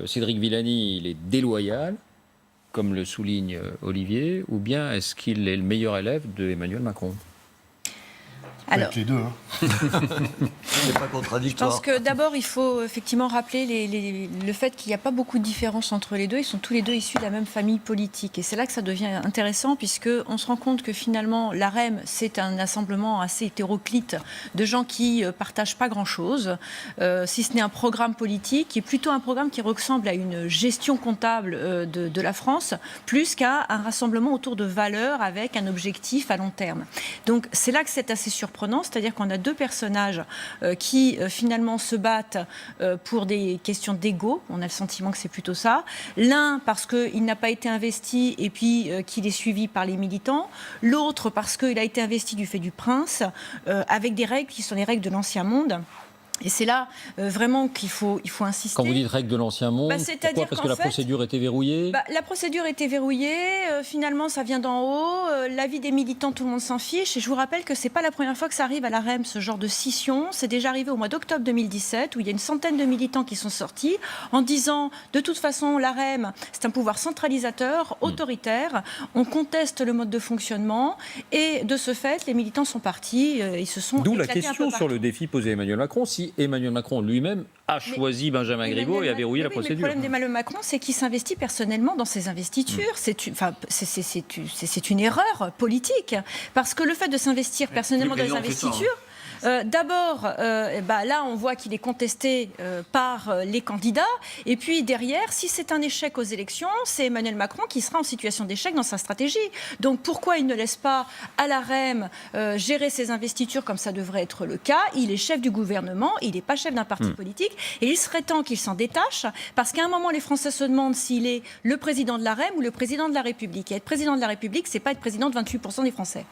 Cédric Villani, il est déloyal, comme le souligne Olivier, ou bien est-ce qu'il est le meilleur élève de Emmanuel Macron ? Alors, les deux. C'est pas contradictoire. je pense que d'abord, il faut effectivement rappeler le fait qu'il n'y a pas beaucoup de différence entre les deux. Ils sont tous les deux issus de la même famille politique. Et c'est là que ça devient intéressant, puisqu'on se rend compte que finalement, l'AREM, c'est un assemblement assez hétéroclite de gens qui ne partagent pas grand-chose, si ce n'est un programme politique, qui est plutôt un programme qui ressemble à une gestion comptable de la France, plus qu'à un rassemblement autour de valeurs avec un objectif à long terme. Donc c'est là que c'est assez surprenant. C'est-à-dire qu'on a deux personnages qui finalement se battent pour des questions d'ego. On a le sentiment que c'est plutôt ça. L'un parce qu'il n'a pas été investi et puis qu'il est suivi par les militants. L'autre parce qu'il a été investi du fait du prince, avec des règles qui sont les règles de l'Ancien Monde. Et c'est là vraiment qu'il faut insister. Quand vous dites règles de l'Ancien Monde, pourquoi ? Parce que la procédure était verrouillée ? La procédure était verrouillée, finalement ça vient d'en haut, l'avis des militants, tout le monde s'en fiche. Et je vous rappelle que c'est pas la première fois que ça arrive à l'AREM, ce genre de scission. C'est déjà arrivé au mois d'octobre 2017, où il y a une centaine de militants qui sont sortis en disant, de toute façon, l'AREM, c'est un pouvoir centralisateur, autoritaire, on conteste le mode de fonctionnement, et de ce fait, les militants sont partis, ils se sont D'où la éclatés un peu question sur partout. le défi posé à Emmanuel Macron. Si Emmanuel Macron lui-même a choisi Benjamin Griveaux et a verrouillé la procédure. Le problème d'Emmanuel Macron, c'est qu'il s'investit personnellement dans ses investitures. C'est une erreur politique. Parce que le fait de s'investir personnellement dans les investitures... D'abord, là, on voit qu'il est contesté par les candidats. Et puis derrière, si c'est un échec aux élections, c'est Emmanuel Macron qui sera en situation d'échec dans sa stratégie. Donc pourquoi il ne laisse pas à l'AREM gérer ses investitures comme ça devrait être le cas ? Il est chef du gouvernement, il n'est pas chef d'un parti politique. Et il serait temps qu'il s'en détache, parce qu'à un moment, les Français se demandent s'il est le président de l'AREM ou le président de la République. Et être président de la République, c'est pas être président de 28% des Français.